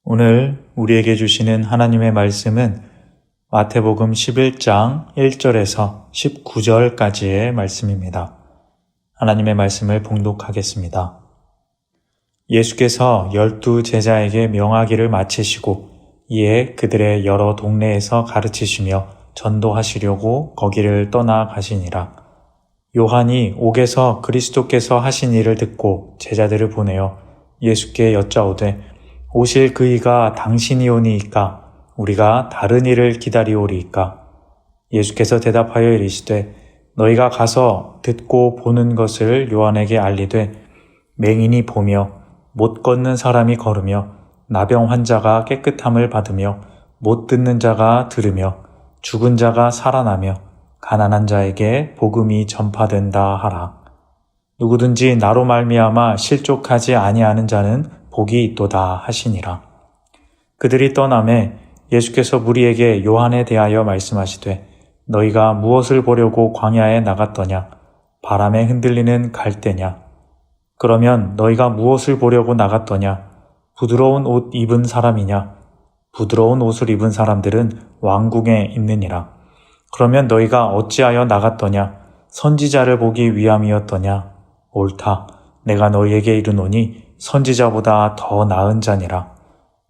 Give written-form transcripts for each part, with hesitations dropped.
오늘 우리에게 주시는 하나님의 말씀은 마태복음 11장 1절에서 19절까지의 말씀입니다. 하나님의 말씀을 봉독하겠습니다. 예수께서 12 제자에게 명하기를 마치시고 이에 그들의 여러 동네에서 가르치시며 전도하시려고 거기를 떠나 가시니라. 요한이 옥에서 그리스도께서 하신 일을 듣고 제자들을 보내어 예수께 여짜오되 오실 그이가 당신이오니이까 우리가 다른 일을 기다리오리이까. 예수께서 대답하여 이르시되 너희가 가서 듣고 보는 것을 요한에게 알리되 맹인이 보며 못 걷는 사람이 걸으며 나병 환자가 깨끗함을 받으며 못 듣는 자가 들으며 죽은 자가 살아나며 가난한 자에게 복음이 전파된다 하라. 누구든지 나로 말미암아 실족하지 아니하는 자는 복이 있도다 하시니라. 그들이 떠나매 예수께서 무리에게 요한에 대하여 말씀하시되 너희가 무엇을 보려고 광야에 나갔더냐? 바람에 흔들리는 갈대냐? 그러면 너희가 무엇을 보려고 나갔더냐? 부드러운 옷 입은 사람이냐? 부드러운 옷을 입은 사람들은 왕궁에 있느니라. 그러면 너희가 어찌하여 나갔더냐? 선지자를 보기 위함이었더냐? 옳다. 내가 너희에게 이르노니 선지자보다 더 나은 자니라.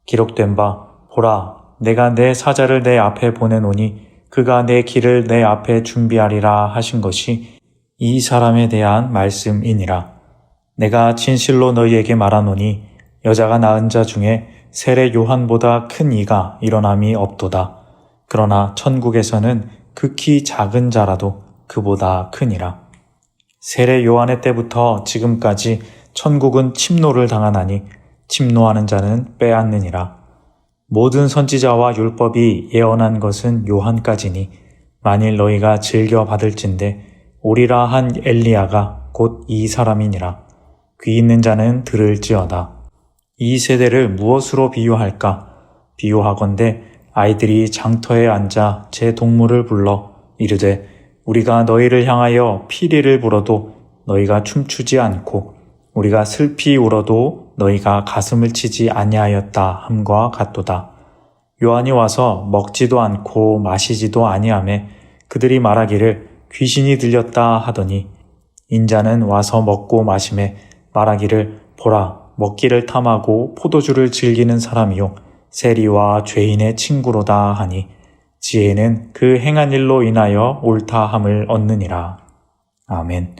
기록된 바 보라 내가 내 사자를 내 앞에 보내노니 그가 내 길을 내 앞에 준비하리라 하신 것이 이 사람에 대한 말씀이니라. 내가 진실로 너희에게 말하노니 여자가 낳은 자 중에 세례 요한보다 큰 이가 일어남이 없도다. 그러나 천국에서는 극히 작은 자라도 그보다 크니라. 세례 요한의 때부터 지금까지 천국은 침노를 당하나니 침노하는 자는 빼앗느니라. 모든 선지자와 율법이 예언한 것은 요한까지니 만일 너희가 즐겨 받을진대 오리라 한 엘리야가 곧 이 사람이니라. 귀 있는 자는 들을지어다. 이 세대를 무엇으로 비유할까? 비유하건대 아이들이 장터에 앉아 제 동물을 불러 이르되 우리가 너희를 향하여 피리를 불어도 너희가 춤추지 않고 우리가 슬피 울어도 너희가 가슴을 치지 아니하였다 함과 같도다. 요한이 와서 먹지도 않고 마시지도 아니하매 그들이 말하기를 귀신이 들렸다 하더니 인자는 와서 먹고 마시매 말하기를 보라 먹기를 탐하고 포도주를 즐기는 사람이요 세리와 죄인의 친구로다 하니 지혜는 그 행한 일로 인하여 옳다함을 얻느니라. 아멘.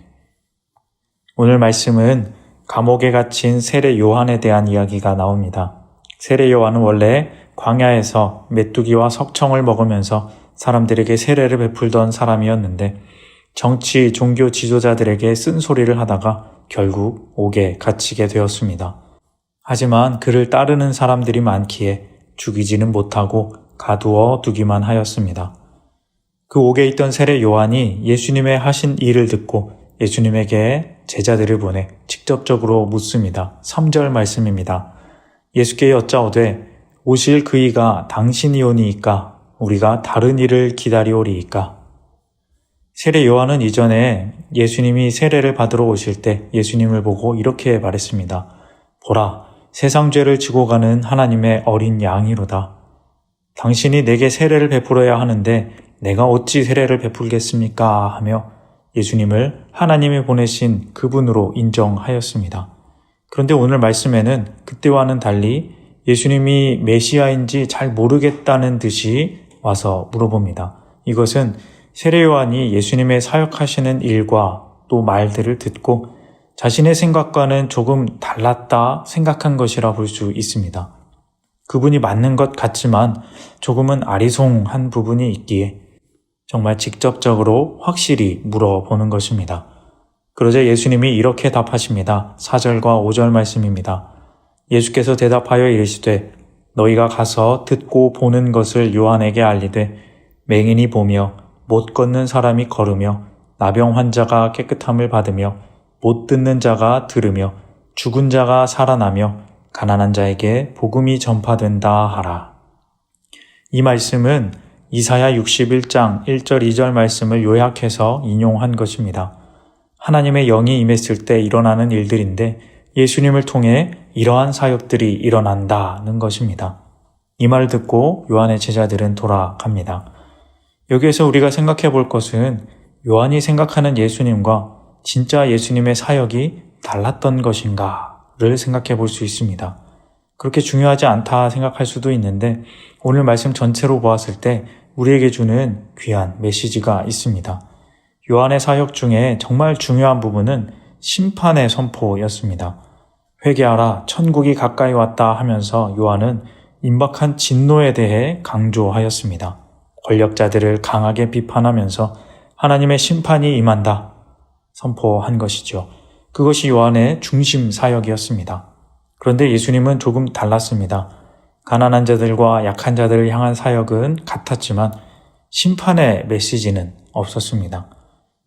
오늘 말씀은 감옥에 갇힌 세례 요한에 대한 이야기가 나옵니다. 세례 요한은 원래 광야에서 메뚜기와 석청을 먹으면서 사람들에게 세례를 베풀던 사람이었는데 정치, 종교 지도자들에게 쓴소리를 하다가 결국 옥에 갇히게 되었습니다. 하지만 그를 따르는 사람들이 많기에 죽이지는 못하고 가두어 두기만 하였습니다. 그 옥에 있던 세례 요한이 예수님의 하신 일을 듣고 예수님에게 제자들을 보내 직접적으로 묻습니다. 3절 말씀입니다. 예수께 여짜오되 오실 그이가 당신이오니이까 우리가 다른 일을 기다리오리이까. 세례 요한은 이전에 예수님이 세례를 받으러 오실 때 예수님을 보고 이렇게 말했습니다. 보라, 세상 죄를 지고 가는 하나님의 어린 양이로다. 당신이 내게 세례를 베풀어야 하는데 내가 어찌 세례를 베풀겠습니까? 하며 예수님을 하나님이 보내신 그분으로 인정하였습니다. 그런데 오늘 말씀에는 그때와는 달리 예수님이 메시아인지 잘 모르겠다는 듯이 와서 물어봅니다. 이것은 세례 요한이 예수님의 사역하시는 일과 또 말들을 듣고 자신의 생각과는 조금 달랐다 생각한 것이라 볼 수 있습니다. 그분이 맞는 것 같지만 조금은 아리송한 부분이 있기에 정말 직접적으로 확실히 물어보는 것입니다. 그러자 예수님이 이렇게 답하십니다. 4절과 5절 말씀입니다. 예수께서 대답하여 이르시되 너희가 가서 듣고 보는 것을 요한에게 알리되 맹인이 보며 못 걷는 사람이 걸으며 나병 환자가 깨끗함을 받으며 못 듣는 자가 들으며 죽은 자가 살아나며 가난한 자에게 복음이 전파된다 하라. 이 말씀은 이사야 61장 1절 2절 말씀을 요약해서 인용한 것입니다. 하나님의 영이 임했을 때 일어나는 일들인데 예수님을 통해 이러한 사역들이 일어난다는 것입니다. 이 말을 듣고 요한의 제자들은 돌아갑니다. 여기에서 우리가 생각해 볼 것은 요한이 생각하는 예수님과 진짜 예수님의 사역이 달랐던 것인가를 생각해 볼 수 있습니다. 그렇게 중요하지 않다 생각할 수도 있는데 오늘 말씀 전체로 보았을 때 우리에게 주는 귀한 메시지가 있습니다. 요한의 사역 중에 정말 중요한 부분은 심판의 선포였습니다. 회개하라, 천국이 가까이 왔다 하면서 요한은 임박한 진노에 대해 강조하였습니다. 권력자들을 강하게 비판하면서 하나님의 심판이 임한다 선포한 것이죠. 그것이 요한의 중심 사역이었습니다. 그런데 예수님은 조금 달랐습니다. 가난한 자들과 약한 자들을 향한 사역은 같았지만 심판의 메시지는 없었습니다.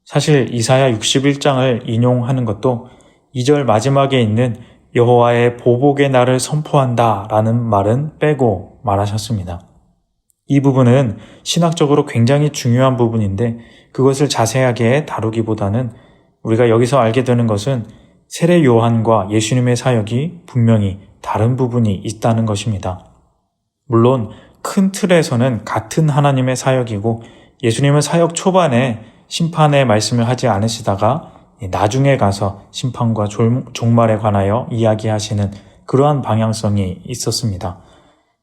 사실 이사야 61장을 인용하는 것도 2절 마지막에 있는 여호와의 보복의 날을 선포한다 라는 말은 빼고 말하셨습니다. 이 부분은 신학적으로 굉장히 중요한 부분인데 그것을 자세하게 다루기보다는 우리가 여기서 알게 되는 것은 세례 요한과 예수님의 사역이 분명히 다른 부분이 있다는 것입니다. 물론 큰 틀에서는 같은 하나님의 사역이고 예수님은 사역 초반에 심판의 말씀을 하지 않으시다가 나중에 가서 심판과 종말에 관하여 이야기하시는 그러한 방향성이 있었습니다.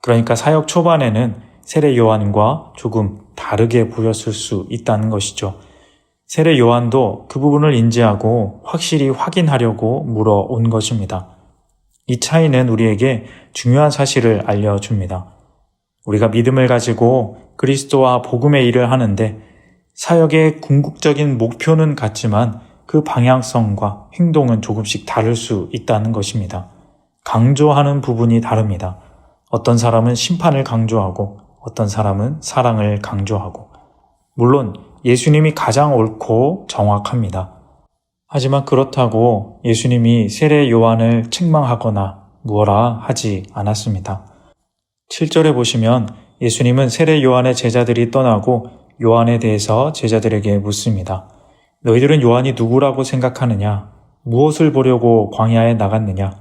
그러니까 사역 초반에는 세례 요한과 조금 다르게 보였을 수 있다는 것이죠. 세례 요한도 그 부분을 인지하고 확실히 확인하려고 물어온 것입니다. 이 차이는 우리에게 중요한 사실을 알려줍니다. 우리가 믿음을 가지고 그리스도와 복음의 일을 하는데 사역의 궁극적인 목표는 같지만 그 방향성과 행동은 조금씩 다를 수 있다는 것입니다. 강조하는 부분이 다릅니다. 어떤 사람은 심판을 강조하고 어떤 사람은 사랑을 강조하고 물론 예수님이 가장 옳고 정확합니다. 하지만 그렇다고 예수님이 세례 요한을 책망하거나 무엇라 하지 않았습니다. 7절에 보시면 예수님은 세례 요한의 제자들이 떠나고 요한에 대해서 제자들에게 묻습니다. 너희들은 요한이 누구라고 생각하느냐? 무엇을 보려고 광야에 나갔느냐?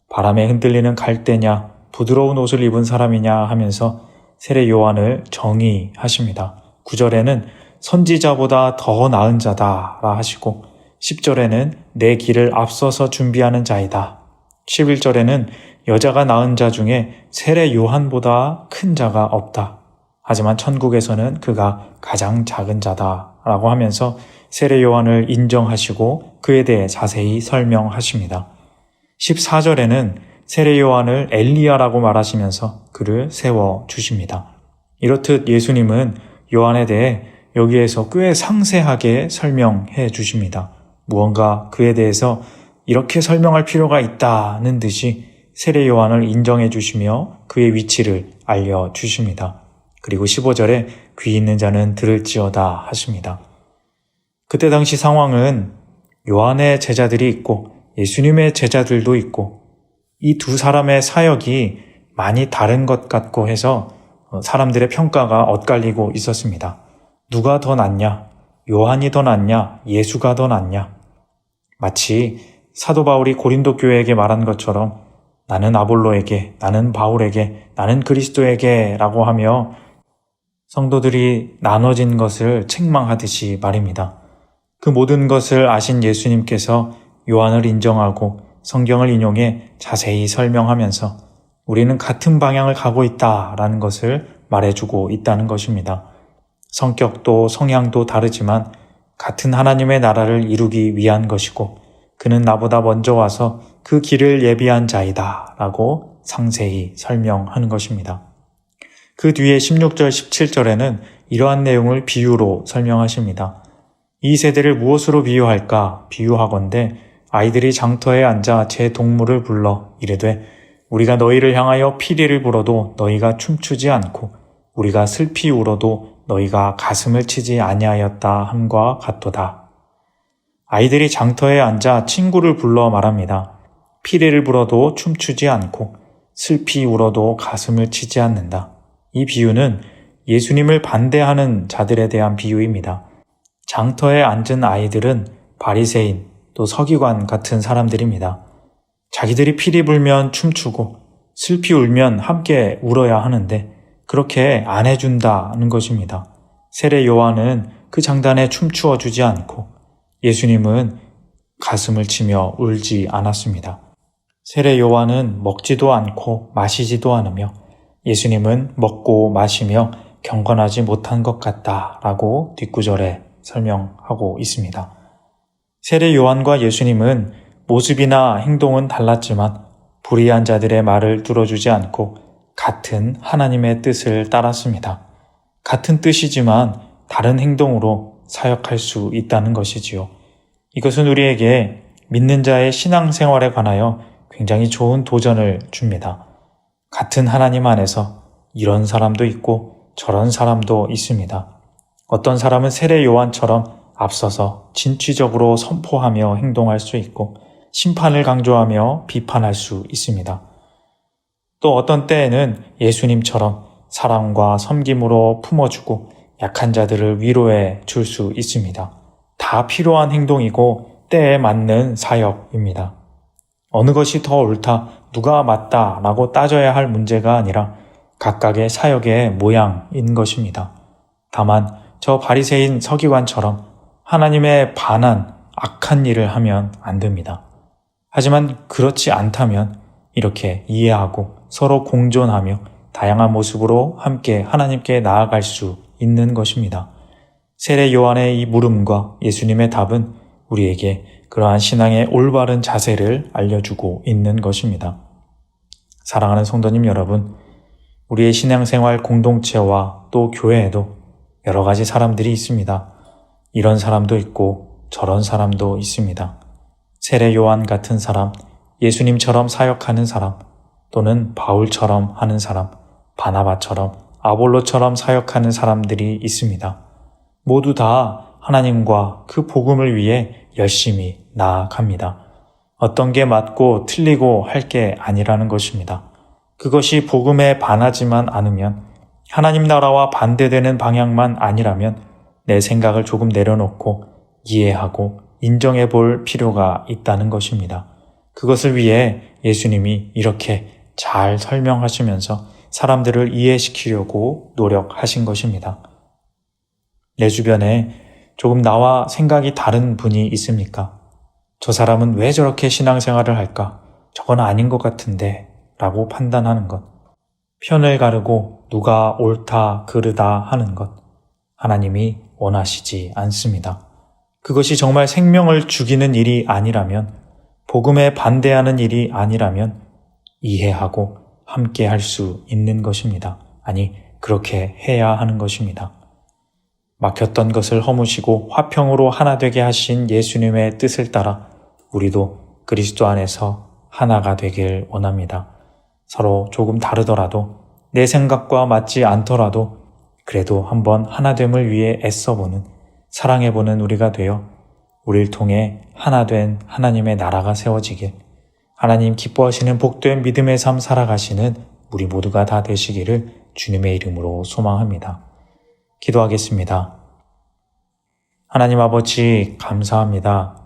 바람에 흔들리는 갈대냐? 부드러운 옷을 입은 사람이냐? 하면서 세례 요한을 정의하십니다. 9절에는 선지자보다 더 나은 자다라 하시고 10절에는 내 길을 앞서서 준비하는 자이다. 11절에는 여자가 낳은 자 중에 세례 요한보다 큰 자가 없다. 하지만 천국에서는 그가 가장 작은 자다라고 하면서 세례 요한을 인정하시고 그에 대해 자세히 설명하십니다. 14절에는 세례 요한을 엘리야라고 말하시면서 그를 세워주십니다. 이렇듯 예수님은 요한에 대해 여기에서 꽤 상세하게 설명해 주십니다. 무언가 그에 대해서 이렇게 설명할 필요가 있다는 듯이 세례 요한을 인정해 주시며 그의 위치를 알려주십니다. 그리고 15절에 귀 있는 자는 들을지어다 하십니다. 그때 당시 상황은 요한의 제자들이 있고 예수님의 제자들도 있고 이 두 사람의 사역이 많이 다른 것 같고 해서 사람들의 평가가 엇갈리고 있었습니다. 누가 더 낫냐? 요한이 더 낫냐? 예수가 더 낫냐? 마치 사도 바울이 고린도 교회에게 말한 것처럼 나는 아볼로에게, 나는 바울에게, 나는 그리스도에게 라고 하며 성도들이 나눠진 것을 책망하듯이 말입니다. 그 모든 것을 아신 예수님께서 요한을 인정하고 성경을 인용해 자세히 설명하면서 우리는 같은 방향을 가고 있다라는 것을 말해주고 있다는 것입니다. 성격도 성향도 다르지만 같은 하나님의 나라를 이루기 위한 것이고 그는 나보다 먼저 와서 그 길을 예비한 자이다 라고 상세히 설명하는 것입니다. 그 뒤에 16절 17절에는 이러한 내용을 비유로 설명하십니다. 이 세대를 무엇으로 비유할까? 비유하건대 아이들이 장터에 앉아 제 동물을 불러 이르되 우리가 너희를 향하여 피리를 불어도 너희가 춤추지 않고 우리가 슬피 울어도 너희가 가슴을 치지 아니하였다 함과 같도다. 아이들이 장터에 앉아 친구를 불러 말합니다. 피리를 불어도 춤추지 않고 슬피 울어도 가슴을 치지 않는다. 이 비유는 예수님을 반대하는 자들에 대한 비유입니다. 장터에 앉은 아이들은 바리새인 또 서기관 같은 사람들입니다. 자기들이 피리 불면 춤추고 슬피 울면 함께 울어야 하는데 그렇게 안 해준다는 것입니다. 세례 요한은 그 장단에 춤추어 주지 않고 예수님은 가슴을 치며 울지 않았습니다. 세례 요한은 먹지도 않고 마시지도 않으며 예수님은 먹고 마시며 경건하지 못한 것 같다라고 뒷구절에 설명하고 있습니다. 세례 요한과 예수님은 모습이나 행동은 달랐지만 불의한 자들의 말을 들어주지 않고 같은 하나님의 뜻을 따랐습니다. 같은 뜻이지만 다른 행동으로 사역할 수 있다는 것이지요. 이것은 우리에게 믿는 자의 신앙생활에 관하여 굉장히 좋은 도전을 줍니다. 같은 하나님 안에서 이런 사람도 있고 저런 사람도 있습니다. 어떤 사람은 세례 요한처럼 앞서서 진취적으로 선포하며 행동할 수 있고 심판을 강조하며 비판할 수 있습니다. 또 어떤 때에는 예수님처럼 사랑과 섬김으로 품어주고 약한 자들을 위로해 줄 수 있습니다. 다 필요한 행동이고 때에 맞는 사역입니다. 어느 것이 더 옳다, 누가 맞다라고 따져야 할 문제가 아니라 각각의 사역의 모양인 것입니다. 다만 저 바리새인 서기관처럼 하나님에 반한 악한 일을 하면 안 됩니다. 하지만 그렇지 않다면 이렇게 이해하고 서로 공존하며 다양한 모습으로 함께 하나님께 나아갈 수 있는 것입니다. 세례 요한의 이 물음과 예수님의 답은 우리에게 그러한 신앙의 올바른 자세를 알려주고 있는 것입니다. 사랑하는 성도님 여러분, 우리의 신앙생활 공동체와 또 교회에도 여러 가지 사람들이 있습니다. 이런 사람도 있고 저런 사람도 있습니다. 세례 요한 같은 사람, 예수님처럼 사역하는 사람, 또는 바울처럼 하는 사람, 바나바처럼 아볼로처럼 사역하는 사람들이 있습니다. 모두 다 하나님과 그 복음을 위해 열심히 나아갑니다. 어떤 게 맞고 틀리고 할 게 아니라는 것입니다. 그것이 복음에 반하지만 않으면, 하나님 나라와 반대되는 방향만 아니라면 내 생각을 조금 내려놓고 이해하고 인정해 볼 필요가 있다는 것입니다. 그것을 위해 예수님이 이렇게 잘 설명하시면서 사람들을 이해시키려고 노력하신 것입니다. 내 주변에 조금 나와 생각이 다른 분이 있습니까? 저 사람은 왜 저렇게 신앙생활을 할까? 저건 아닌 것 같은데 라고 판단하는 것. 편을 가르고 누가 옳다 그르다 하는 것. 하나님이 원하시지 않습니다. 그것이 정말 생명을 죽이는 일이 아니라면, 복음에 반대하는 일이 아니라면 이해하고 함께 할 수 있는 것입니다. 아니, 그렇게 해야 하는 것입니다. 막혔던 것을 허무시고 화평으로 하나 되게 하신 예수님의 뜻을 따라 우리도 그리스도 안에서 하나가 되길 원합니다. 서로 조금 다르더라도, 내 생각과 맞지 않더라도 그래도 한번 하나됨을 위해 애써보는, 사랑해보는 우리가 되어 우리를 통해 하나된 하나님의 나라가 세워지길, 하나님 기뻐하시는 복된 믿음의 삶 살아가시는 우리 모두가 다 되시기를 주님의 이름으로 소망합니다. 기도하겠습니다. 하나님 아버지 감사합니다.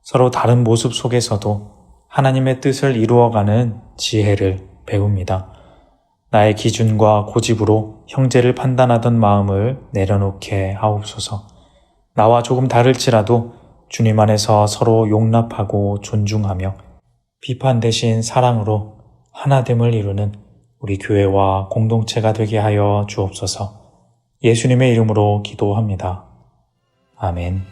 서로 다른 모습 속에서도 하나님의 뜻을 이루어가는 지혜를 배웁니다. 나의 기준과 고집으로 형제를 판단하던 마음을 내려놓게 하옵소서. 나와 조금 다를지라도 주님 안에서 서로 용납하고 존중하며 비판 대신 사랑으로 하나됨을 이루는 우리 교회와 공동체가 되게 하여 주옵소서. 예수님의 이름으로 기도합니다. 아멘.